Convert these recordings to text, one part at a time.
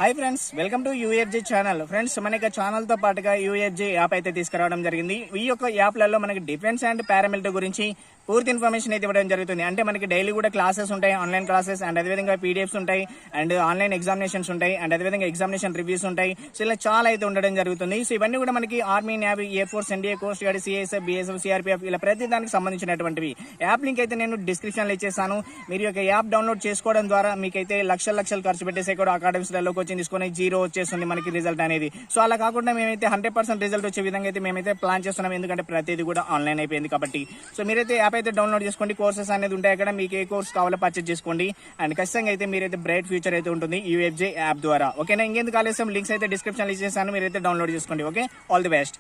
Hi friends, welcome to UFJ channel. Friends, మనకి channel తో పాటుగా యూఎఫ్జే యాప్ అయితే తీసుకురావడం జరిగింది. ఈ యొక్క యాప్లలో మనకి డిఫెన్స్ అండ్ పారామిలిటరీ గురించి పూర్తి ఇన్ఫర్మేషన్ అయితే ఇవ్వడం జరుగుతుంది. అంటే మనకి డైలీ కూడా క్లాసెస్ ఉంటాయి, ఆన్లైన్ క్లాసెస్, అండ్ అదేవిధంగా పీడిఎఫ్స్ ఉంటాయి, అండ్ ఆన్లైన్ ఎగ్జామినేషన్స్ ఉంటాయి, అండ్ అదేవిధంగా ఎగ్జామినేషన్ రివ్యూస్ ఉంటాయి. సో ఇలా చాలా అయితే ఉండడం జరుగుతుంది. సో ఇవన్నీ కూడా మనకి army, navy, air force, NDA, coast guard, CSF, BSF, CRPF ఇలా ప్రతి దానికి సంబంధించినటువంటివి. యాప్ లింక్ అయితే నేను డిస్క్రిప్షన్ లో ఇచ్చేసాను. మీరు యొక్క యాప్ డౌన్లోడ్ చేసుకోవడం ద్వారా మీకైతే లక్షలు ఖర్చు పెట్టేసి కూడా అకాడమిక్స్లో కోచింగ్ తీసుకొని జీరో వచ్చేస్తుంది మనకి రిజల్ట్ అనేది. సో అలా కాకుండా మేమైతే 100% రిజల్ట్ వచ్చే విధంగా అయితే మేమైతే ప్లాన్ చేస్తున్నాం. ఎందుకంటే ప్రతిదీ కూడా ఆన్లైన్ అయిపోయింది కాబట్టి. సో మీరైతే యాప్ అయితే డౌన్లోడ్ చేసుకోండి. కోర్సెస్ అనేది ఉంటాయి అక్కడ. మీకు ఏ కోర్స్ కావాలో పర్చేజ్ చేసుకోండి. అండ్ ఖచ్చితంగా అయితే మీరైతే బ్రైట్ ఫ్యూచర్ అయితే ఉంటుంది యూఎఫ్జే యాప్ ద్వారా. ఓకేనా? ఇంకెందుకు ఆలస్యం, లింక్స్ అయితే డిస్క్రిప్షన్ ఇచ్చేసాను. మీరైతే డౌన్లోడ్ చేసుకోండి. Okay, all the best.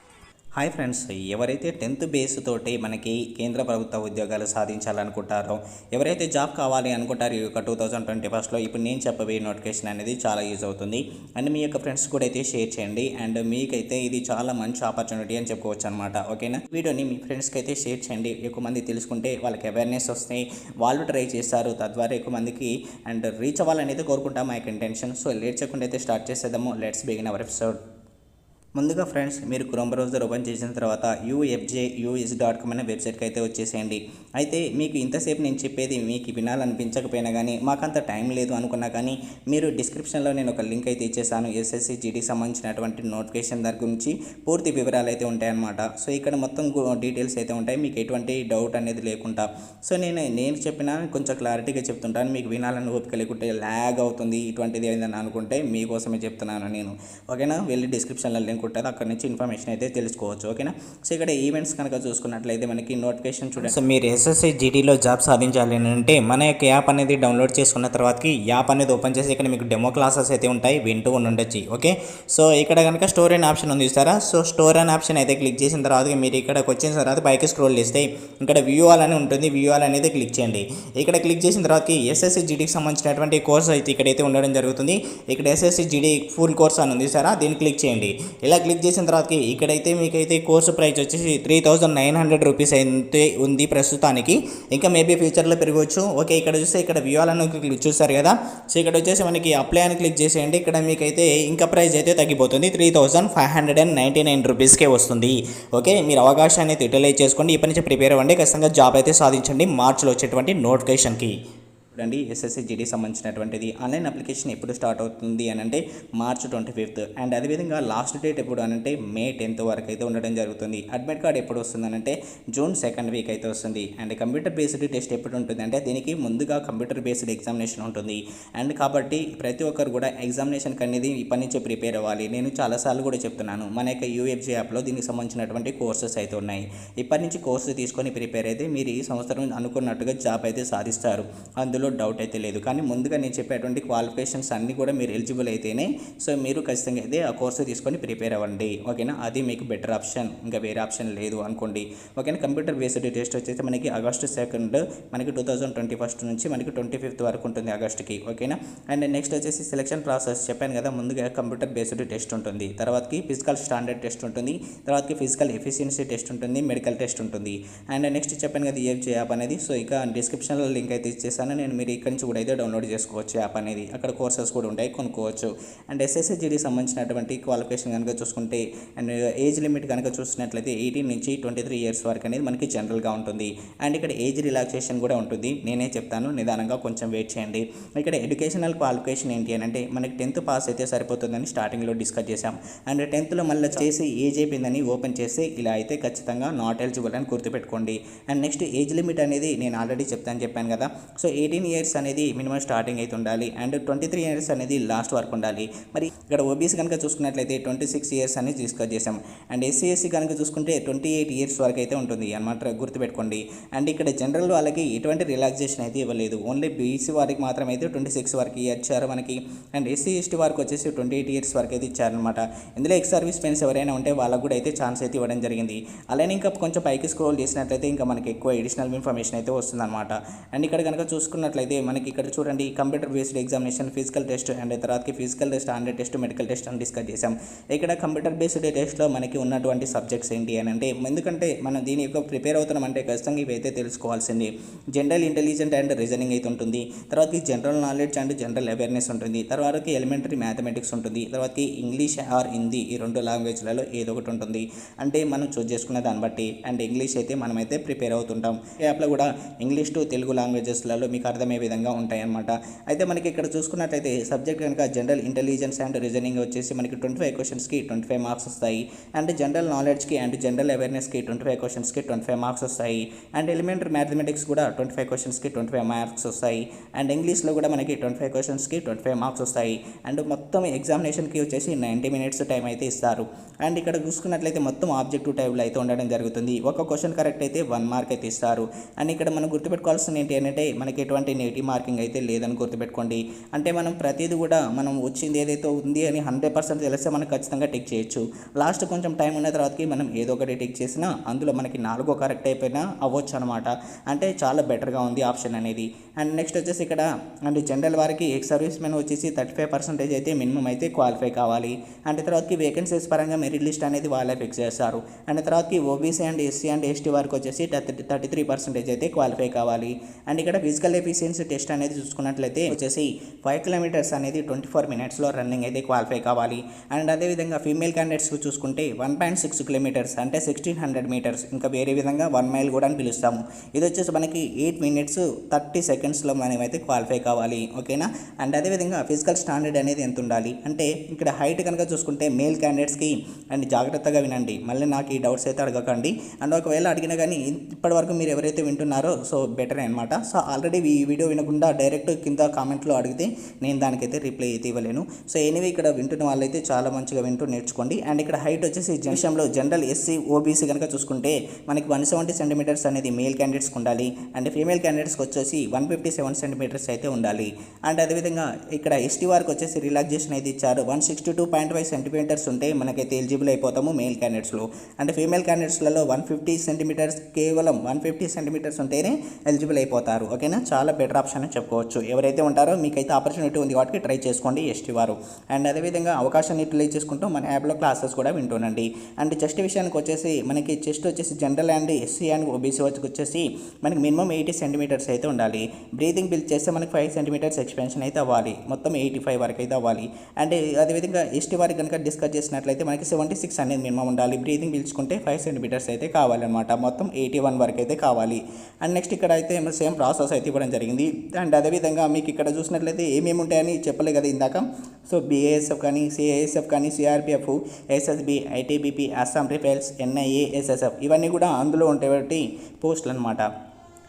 Hi friends, ఎవరైతే 10th బేస్ తోటి మనకి కేంద్ర ప్రభుత్వ ఉద్యోగాలు సాధించాలనుకుంటారో, ఎవరైతే జాబ్ కావాలి అనుకుంటారో ఈ యొక్క 2021లో ఇప్పుడు నేను చెప్పబోయే నోటిఫికేషన్ అనేది చాలా యూజ్ అవుతుంది. అండ్ మీ యొక్క ఫ్రెండ్స్ కూడా అయితే షేర్ చేయండి. అండ్ మీకైతే ఇది చాలా మంచి ఆపర్చునిటీ అని చెప్పుకోవచ్చు అనమాట. ఓకేనా? వీడియోని మీ ఫ్రెండ్స్కి అయితే షేర్ చేయండి. ఎక్కువ మంది తెలుసుకుంటే వాళ్ళకి అవేర్నెస్ వస్తాయి, వాళ్ళు ట్రై చేస్తారు, తద్వారా ఎక్కువ మందికి అండ్ రీచ్ అవ్వాలనేది కోరుకుంటాం మా యొక్క ఇంటెన్షన్. సో లేట్ చేయకుండా అయితే స్టార్ట్ చేసేద్దాము. Let's begin our episode. ముందుగా ఫ్రెండ్స్, మీరు క్రోమ్ బ్రౌజర్ ఓపెన్ చేసిన తర్వాత ufjus.com అనే వెబ్సైట్కి అయితే వచ్చేసేయండి. అయితే మీకు ఇంతసేపు నేను చెప్పేది మీకు వినాలనిపించకపోయినా కానీ, మాకంత టైం లేదు అనుకున్నా కానీ, మీరు డిస్క్రిప్షన్లో నేను ఒక లింక్ అయితే ఇచ్చేసాను. ఎస్ఎస్సి జీడీకి సంబంధించినటువంటి నోటిఫికేషన్ దాని గురించి పూర్తి వివరాలు అయితే ఉంటాయన్నమాట. సో ఇక్కడ మొత్తం డీటెయిల్స్ అయితే ఉంటాయి, మీకు ఎటువంటి డౌట్ అనేది లేకుండా. సో నేను చెప్పినా కొంచెం క్లారిటీగా చెప్తుంటాను. మీకు వినాలని ఓపిక లేకుంటే ల్యాగ్ అవుతుంది ఇటువంటిది ఏదైనా అనుకుంటే మీకోసమే చెప్తున్నాను నేను. ఓకేనా? వెళ్ళి డిస్క్రిప్షన్లో లింక్ ఉంటుంది, అక్కడ నుంచి ఇన్ఫర్మేషన్ అయితే తెలుసుకోవచ్చు. ఓకేనా? సో ఇక్కడ ఈవెంట్స్ కనుక చూసుకున్నట్లయితే మనకి నోటిఫికేషన్ చూడండి. సో మీరు ఎస్ఎస్సి జీడీలో జాబ్ సాధించాలి అంటే మన యొక్క యాప్ అనేది డౌన్లోడ్ చేసుకున్న తర్వాతకి యాప్ అనేది ఓపెన్ చేసి ఇక్కడ మీకు డెమో క్లాసెస్ అయితే ఉంటాయి, వింటూ ఉండొచ్చు. ఓకే, సో ఇక్కడ కనుక స్టోర్ అనే ఆప్షన్ ఉంది చూస్తారా? సో స్టోర్ అనే ఆప్షన్ అయితే క్లిక్ చేసిన తర్వాత మీరు ఇక్కడికి వచ్చిన తర్వాత పైకి స్క్రోల్ చేస్తే ఇక్కడ వ్యూ ఆల్ అని ఉంటుంది. వ్యూ ఆల్ అనేది క్లిక్ చేయండి. ఇక్కడ క్లిక్ చేసిన తర్వాత ఎస్ఎస్సి జీడీకి సంబంధించినటువంటి కోర్స్ అయితే ఇక్కడైతే ఉండడం జరుగుతుంది. ఇక్కడ ఎస్ఎస్సి జీడీ ఫుల్ కోర్స్ అని ఉంది సారా, దీన్ని క్లిక్ చేయండి. ఇలా క్లిక్ చేసిన తర్వాత ఇక్కడైతే మీకైతే కోర్సు ప్రైస్ వచ్చేసి 3900 రూపీస్ అయితే ఉంది ప్రస్తుతానికి. ఇంకా మేబీ ఫ్యూచర్లో పెరగవచ్చు. ఓకే, ఇక్కడ చూస్తే ఇక్కడ వ్యూ అని క్లిక్ చూస్తారు కదా. సో ఇక్కడ వచ్చేసి మనకి అప్లై అని క్లిక్ చేసేయండి. ఇక్కడ మీకైతే ఇంకా ప్రైస్ అయితే తగ్గిపోతుంది, 3599 రూపీస్కే వస్తుంది. ఓకే, మీరు అవకాశాన్ని యూటిలైజ్ చేసుకోండి. ఇప్పటి నుంచి ప్రిపేర్ అవ్వండి, ఖచ్చితంగా జాబ్ అయితే సాధించండి మార్చిలో వచ్చేటువంటి నోటిఫికేషన్కి. చూడండి, ఎస్ఎస్సి జీడీ సంబంధించినటువంటిది ఆన్లైన్ అప్లికేషన్ ఎప్పుడు స్టార్ట్ అవుతుంది అని అంటే March 25. అండ్ అదేవిధంగా లాస్ట్ డేట్ ఎప్పుడు అని అంటే May 10 వరకు అయితే ఉండడం జరుగుతుంది. అడ్మిట్ కార్డ్ ఎప్పుడు వస్తుంది అని అంటే June 2nd వీక్ అయితే వస్తుంది. అండ్ కంప్యూటర్ బేస్డ్ టెస్ట్ ఎప్పుడు ఉంటుంది అంటే దీనికి ముందుగా కంప్యూటర్ బేస్డ్ ఎగ్జామినేషన్ ఉంటుంది. అండ్ కాబట్టి ప్రతి ఒక్కరు కూడా ఎగ్జామినేషన్కి అనేది ఇప్పటి నుంచే ప్రిపేర్ అవ్వాలి. నేను చాలాసార్లు కూడా చెప్తున్నాను, మన యొక్క యూఎఫ్జే యాప్లో దీనికి సంబంధించినటువంటి కోర్సెస్ అయితే ఉన్నాయి. ఇప్పటి నుంచి కోర్సు తీసుకొని ప్రిపేర్ అయితే మీరు ఈ సంవత్సరం అనుకున్నట్టుగా జాబ్ అయితే సాధిస్తారు, అందులో డౌట్ అయితే లేదు. కానీ ముందుగా నేను చెప్పేటువంటి క్వాలిఫికేషన్స్ అన్నీ కూడా మీరు ఎలిజిబుల్ అయితేనే సో మీరు ఖచ్చితంగా అయితే ఆ కోర్సు తీసుకొని ప్రిపేర్ అవ్వండి. ఓకేనా? అది మీకు బెటర్ ఆప్షన్, ఇంకా వేరే ఆప్షన్ లేదు అనుకోండి. ఓకేనా? కంప్యూటర్ బేస్డ్ టెస్ట్ వచ్చేసి మనకి August 2 మనకి 2021 నుంచి మనకి 25th వరకు ఉంటుంది ఆగస్టుకి. ఓకేనా? అండ్ నెక్స్ట్ వచ్చేసి సెలక్షన్ ప్రాసెస్ చెప్పాను కదా, ముందుగా కంప్యూటర్ బేస్డ్ టెస్ట్ ఉంటుంది, తర్వాతకి ఫిజికల్ స్టాండర్డ్ టెస్ట్ ఉంటుంది, తర్వాతకి ఫిజికల్ ఎఫిషియన్సీ టెస్ట్ ఉంటుంది, మెడికల్ టెస్ట్ ఉంటుంది. అండ్ నెక్స్ట్ చెప్పాను కదా యూఎఫ్జే యాప్ అనేది. సో ఇక డిస్క్రిప్షన్లో లింక్ అయితే ఇచ్చేసాను నేను, మీరు ఇక్కడి నుంచి కూడా అయితే డౌన్లోడ్ చేసుకోవచ్చు యాప్ అనేది. అక్కడ కోర్సెస్ కూడా ఉంటాయి, కొనుక్కోవచ్చు. అండ్ ఎస్ఎస్సి జీడీకి సంబంధించినటువంటి క్వాలిఫికేషన్ కనుక చూసుకుంటే అండ్ ఏజ్ లిమిట్ కనుక చూసినట్లయితే 18 నుంచి 23 ఇయర్స్ వరకు అనేది మనకి జనరల్గా ఉంటుంది. అండ్ ఇక్కడ ఏజ్ రిలాక్సేషన్ కూడా ఉంటుంది. నేనే చెప్తాను, నిదానంగా కొంచెం వెయిట్ చేయండి. ఇక్కడ ఎడ్యుకేషనల్ క్వాలిఫికేషన్ ఏంటి అని అంటే మనకి 10th పాస్ అయితే సరిపోతుందని స్టార్టింగ్లో డిస్కస్ చేశాం. అండ్ 10thలో మళ్ళీ చేసి ఏజ్ అయిపోయిందని ఓపెన్ చేసి ఇలా అయితే ఖచ్చితంగా నాట్ ఎలిజిబుల్ అని గుర్తుపెట్టుకోండి. అండ్ నెక్స్ట్ ఏజ్ లిమిట్ అనేది నేను ఆల్రెడీ చెప్పాను కదా. సో 18 ఇయర్స్ అనేది మినిమం స్టార్టింగ్ అయితే ఉండాలి. అండ్ 23 ఇయర్స్ అనేది లాస్ట్ వరకు ఉండాలి. మరి ఇక్కడ ఓబీసీ కనుక చూసుకున్నట్లయితే 26 ఇయర్స్ అనేది డిస్కస్ చేసాం. అండ్ ఎస్సీ కనుక చూసుకుంటే 28 ఇయర్స్ వరకు అయితే ఉంటుంది అన్నమాట, గుర్తుపెట్టుకోండి. అండ్ ఇక్కడ జనరల్ వాళ్ళకి ఎటువంటి రిలాక్సేషన్ అయితే ఇవ్వలేదు, ఓన్లీ బీసీ వారికి మాత్రమే అయితే 26 వరకు ఇచ్చారు మనకి. అండ్ ఎస్సీ ఎస్టీ వారికి వచ్చేసి 28 ఇయర్స్ వరకు అయితే ఇచ్చారనమాట. ఇందులో ఎక్స్ సర్వీస్ మెన్స్ ఎవరైనా ఉంటే వాళ్ళకు కూడా అయితే ఛాన్స్ అయితే ఇవ్వడం జరిగింది. అలానే ఇంకా కొంచెం పైకి స్క్రోల్ చేసినట్లయితే ఇంకా మనకి ఎక్కువ ఎడిషనల్ ఇన్ఫర్మేషన్ అయితే వస్తుందన్నమాట. అండ్ ఇక్కడ కనుక చూసుకున్న చూసుకున్నట్లయితే మనకి ఇక్కడ చూడండి computer based examination, physical test and తర్వాతకి physical test, hundred test, medical test అని డిస్కస్ చేసాం. ఇక్కడ కంప్యూటర్ బేస్డ్ టెస్ట్లో మనకి ఉన్నటువంటి సబ్జెక్ట్స్ ఏంటి అని అంటే, ఎందుకంటే మనం దీని యొక్క ప్రిపేర్ అవుతున్నాం అంటే ఖచ్చితంగా ఇవైతే తెలుసుకోవాల్సింది. జనరల్ ఇంటెలిజెంట్ అండ్ రీజనింగ్ అయితే ఉంటుంది, తర్వాతకి general knowledge and general awareness ఉంటుంది, తర్వాతకి ఎలిమెంటరీ మ్యాథమెటిక్స్ ఉంటుంది, తర్వాతకి ఇంగ్లీష్ ఆర్ హిందీ ఈ 2 లాంగ్వేజ్లలో ఏదో ఒకటి ఉంటుంది. అంటే మనం చూస్ చేసుకునే దాన్ని బట్టి అండ్ ఇంగ్లీష్ అయితే మనమైతే ప్రిపేర్ అవుతుంటాం. ఈ యాప్లో కూడా ఇంగ్లీష్ టు తెలుగు లాంగ్వేజెస్లలో మీకు అర్థమయ్యే విధంగా ఉంటాయి అన్నమాట. అయితే మనకి ఇక్కడ చూసుకున్నట్లయితే సబ్జెక్ట్ కనుక జనరల్ ఇంటెలిజెన్స్ అండ్ రీజనింగ్ వచ్చేసి మనకి 25 క్వశ్చన్స్కి 25 మార్క్స్ వస్తాయి. అండ్ జనరల్ నాలెడ్జ్కి అండ్ జనరల్ అవేర్నెస్కి 25 క్వశ్చన్స్కి 25 మార్క్స్ వస్తాయి. అండ్ ఎలిమెంటరీ మ్యాథమెటిక్స్ కూడా 25 క్వశ్చన్స్కి 25 మార్క్స్ వస్తాయి. అండ్ ఇంగ్లీష్లో కూడా మనకి 25 క్వశ్చన్స్కి 25 మార్క్స్ వస్తాయి. అండ్ మొత్తం ఎగ్జామినేషన్కి వచ్చేసి 90 మినిట్స్ టైం అయితే ఇస్తారు. అండ్ ఇక్కడ చూసుకున్నట్లయితే మొత్తం ఆబ్జెక్టివ్ టైప్లో అయితే ఉండడం జరుగుతుంది. ఒక క్వశ్చన్ కరెక్ట్ అయితే 1 మార్క్ అయితే ఇస్తారు. అండ్ ఇక్కడ మనం గుర్తుపెట్టుకోవాల్సింది ఏంటి అంటే మనకి ఎటువంటి నెగిటివ్ మార్కింగ్ అయితే లేదని గుర్తుపెట్టుకోండి. అంటే మనం ప్రతిదీ కూడా మనం వచ్చింది ఏదైతే ఉంది అని 100% తెలిస్తే మనం ఖచ్చితంగా టిక్ చేయొచ్చు. లాస్ట్ కొంచెం టైం ఉన్న తర్వాతకి మనం ఏదో ఒకటి టిక్ చేసినా అందులో మనకి 4 కరెక్ట్ అయిపోయినా అవ్వచ్చు అనమాట. అంటే చాలా బెటర్గా ఉంది ఆప్షన్ అనేది. అండ్ నెక్స్ట్ వచ్చేసి ఇక్కడ అండ్ జనరల్ వారికి ఎక్స్ సర్వీస్ మెన్ వచ్చేసి 35% అయితే మినిమం అయితే క్వాలిఫై కావాలి. అండ్ తర్వాతకి వేకెన్సీస్ పరంగా మెరిట్ లిస్ట్ అనేది వాళ్ళే ఫిక్స్ చేస్తారు. అండ్ తర్వాతకి OBC and SC and ST వారికి వచ్చేసి 33% అయితే క్వాలిఫై కావాలి. అండ్ ఇక్కడ ఫిజికల్ ఎఫిషియన్సీ టెస్ట్ అనేది చూసుకున్నట్లయితే వచ్చేసి 5 కిలోమీటర్స్ అనేది 24 మినిట్స్లో రన్నింగ్ అయితే క్వాలిఫై కావాలి. అండ్ అదేవిధంగా ఫీమేల్ క్యాండిడేట్స్ చూసుకుంటే 1.6 కిలోమీటర్స్ అంటే 1600 మీటర్స్, ఇంకా వేరే విధంగా 1 మైల్ కూడా అని పిలుస్తాము. ఇది వచ్చేసి మనకి 8 మినిట్స్ 30 సెకండ్స్లో మనమైతే క్వాలిఫై కావాలి. ఓకేనా. అండ్ అదేవిధంగా ఫిజికల్ స్టాండర్డ్ అనేది ఎంత ఉండాలి అంటే ఇక్కడ హైట్ కనుక చూసుకుంటే మేల్ క్యాండిడేట్స్కి అండ్ జాగ్రత్తగా వినండి, మళ్ళీ నాకు ఈ డౌట్స్ అయితే అడగకండి. అండ్ ఒకవేళ అడిగినా కానీ ఇప్పటివరకు మీరు ఎవరైతే వింటున్నారో సో బెటర్ అనమాట. సో ఆల్రెడీ ఈ వీడియో వినకుండా డైరెక్ట్ కింద కామెంట్లో అడిగితే నేను దానికైతే రిప్లై అయితే ఇవ్వలేను. సో ఎనీవే ఇక్కడ వింటున్న వాళ్ళైతే చాలా మంచిగా వింటూ నేర్చుకోండి. అండ్ ఇక్కడ హైట్ వచ్చేసి విషయంలో జనరల్ ఎస్సీ ఓబీసీ కనుక చూసుకుంటే మనకి 170 సెంటీమీటర్స్ అనేది మేల్ క్యాండిడేట్స్కి ఉండాలి. అండ్ ఫీమేల్ క్యాండిడేట్స్కి వచ్చేసి 157 సెంటీమీటర్స్ అయితే ఉండాలి. అండ్ అదేవిధంగా ఇక్కడ ఎస్టీ వారికి వచ్చేసి రిలాక్సేషన్ అయితే ఇచ్చారు. 162.5 సెంటీమీటర్స్ ఉంటే మనకైతే ఎలిజిబుల్ అయిపోతాము మేల్ క్యాండిడేట్స్లో. అంటే ఫీమేల్ క్యాండిడేట్స్లలో 150 సెంటీమీటర్స్ కేవలం 150 సెంటీమీటర్స్ ఉంటేనే ఎలిజిబుల్ అయిపోతారు. ఓకేనా. చాలా బెటర్ ఆప్షన్ అని చెప్పుకోవచ్చు. ఎవరైతే ఉంటారో మీకైతే ఆపర్చునిటీ ఉంది కాబట్టి ట్రై చేసుకోండి ఎస్టీ వారు. అండ్ అదేవిధంగా అవకాశాన్ని యూటిలైజ్ చేసుకుంటూ మన యాప్లో క్లాసెస్ కూడా వింటుండండి. అండ్ చెస్ట్ విషయానికి వచ్చేసి మనకి చెస్ట్ వచ్చేసి general and SC and OBC వచ్చేసి మనకి మినిమం 80 సెంటీమీటర్స్ అయితే ఉండాలి. బ్రీతింగ్ బిల్డ్ చేస్తే మనకి 5 సెంటీమీటర్స్ ఎక్స్పెన్షన్ అయితే అవ్వాలి. మొత్తం 85 వరకు అయితే అవ్వాలి. అండ్ అదేవిధంగా ఎస్టీ వారికి కనుక డిస్కస్ చేసినట్లయితే మనకి 76 అనేది మినిమం ఉండాలి. బ్రీతింగ్ పీల్చుకుంటే 5 సెంటీమీటర్స్ అయితే కావాలన్నమాట. మొత్తం 81 వరకు అయితే కావాలి. అండ్ నెక్స్ట్ ఇక్కడ అయితే సేమ్ ప్రాసెస్ అయితే ఇవ్వడం జరిగింది. అండ్ అదేవిధంగా మీకు ఇక్కడ చూసినట్లయితే ఏమేమి ఉంటాయని చెప్పలే కదా ఇందాక. సో బీఏఎస్ఎఫ్ కానీ సిఐఎస్ఎఫ్ కానీ CRPF, SSB, ITBP, Assam rifles, NIA, SSF ఇవన్నీ కూడా అందులో ఉంటాయి పోస్టులు అనమాట.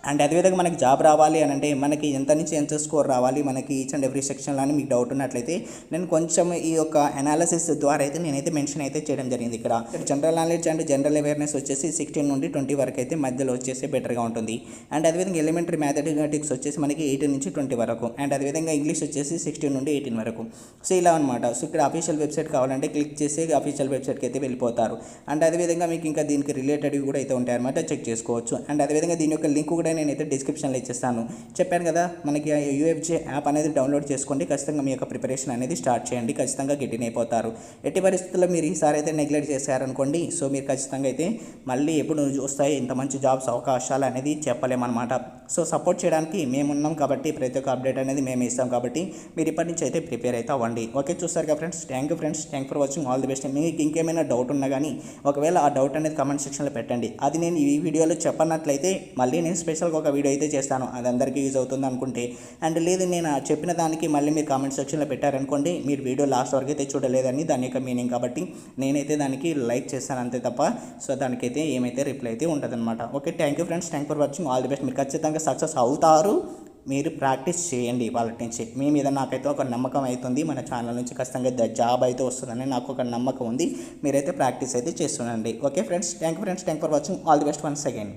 అండ్ అదేవిధంగా మనకి జాబ్ రావాలి అని అంటే మనకి ఎంత నుంచి ఎంత స్కోర్ రావాలి మనకి ఈచ్ అండ్ ఎవ్రీ సెక్షన్లో అని మీకు డౌట్ ఉన్నట్లయితే నేను కొంచెం ఈ యొక్క అనాలిసిస్ ద్వారా అయితే నేనైతే మెన్షన్ అయితే చేయడం జరిగింది. ఇక్కడ general knowledge and general awareness వచ్చేసి 16 నుండి 20 వరకు అయితే మధ్యలో వచ్చేసి బెటర్గా ఉంటుంది. అండ్ అదేవిధంగా ఎలిమెంటరీ మ్యాథమెటిక్స్ వచ్చేసి మనకి 18 నుంచి 20 వరకు. అండ్ అదేవిధంగా ఇంగ్లీష్ వచ్చేసి 16 నుండి 18 వరకు. సో ఇలా అనమాట. సో ఇక్కడ అఫీషియల్ వెబ్సైట్ కావాలంటే క్లిక్ చేసి అఫీషియల్ వెబ్సైట్కి అయితే వెళ్ళిపోతారు. అండ్ అదేవిధంగా మీకు ఇంకా దీనికి రిలేటెడ్ కూడా అయితే ఉంటాయి అనమాట, చెక్ చేసుకోవచ్చు. అండ్ అదేవిధంగా దీని యొక్క లింక్ కూడా నేనైతే డిస్క్రిప్షన్లో ఇచ్చేస్తాను. చెప్పాను కదా మనకి యూఎఫ్జే యాప్ అనేది డౌన్లోడ్ చేసుకోండి. ఖచ్చితంగా మీ యొక్క ప్రిపరేషన్ అనేది స్టార్ట్ చేయండి. ఖచ్చితంగా గెటిన్ అయిపోతారు. ఎట్టి పరిస్థితుల్లో మీరు ఈసారి అయితే నెగ్లెక్ట్ చేశారనుకోండి సో మీరు ఖచ్చితంగా అయితే మళ్ళీ ఎప్పుడు చూస్తాయి ఇంత మంచి జాబ్స్ అవకాశాలు అనేది చెప్పలేమన్నమాట. సో సపోర్ట్ చేయడానికి మేము ఉన్నాం కాబట్టి ప్రతి ఒక్క అప్డేట్ అనేది మేము ఇస్తాం కాబట్టి మీరు ఇప్పటి నుంచి అయితే ప్రిపేర్ అయితే అవ్వండి. ఓకే చూస్తారు కదా friends. Thank you for watching. All the best. మీకు ఇంకేమైనా డౌట్ ఉన్నా కానీ ఒకవేళ ఆ డౌట్ అనేది కమెంట్ సెక్షన్లో పెట్టండి. అది నేను ఈ వీడియోలో చెప్పనట్లయితే మళ్ళీ నేను స్పెషల్గా ఒక వీడియో అయితే చేస్తాను, అది అందరికీ యూజ్ అవుతుంది అనుకుంటే. అండ్ లేదు నేను చెప్పిన దానికి మళ్ళీ మీరు కామెంట్ సెక్షన్లో పెట్టారనుకోండి మీరు వీడియో లాస్ట్ వరకు అయితే చూడలేదని దాని యొక్క మీనింగ్, కాబట్టి నేనైతే దానికి లైక్ చేస్తాను అంతే తప్ప సో దానికైతే ఏమైతే రిప్లై అయితే ఉంటుందన్నమాట. Okay thank you for watching. All the best. మీరు ఖచ్చితంగా సక్సెస్ అవుతారు. మీరు ప్రాక్టీస్ చేయండి వాళ్ళ నుంచి. మీ మీద నాకైతే ఒక నమ్మకం అవుతుంది. మన ఛానల్ నుంచి ఖచ్చితంగా జాబ్ అయితే వస్తుందని నాకు ఒక నమ్మకం ఉంది. మీరైతే ప్రాక్టీస్ అయితే చేస్తుండండి. Okay friends. Thank you for watching. All the best once again.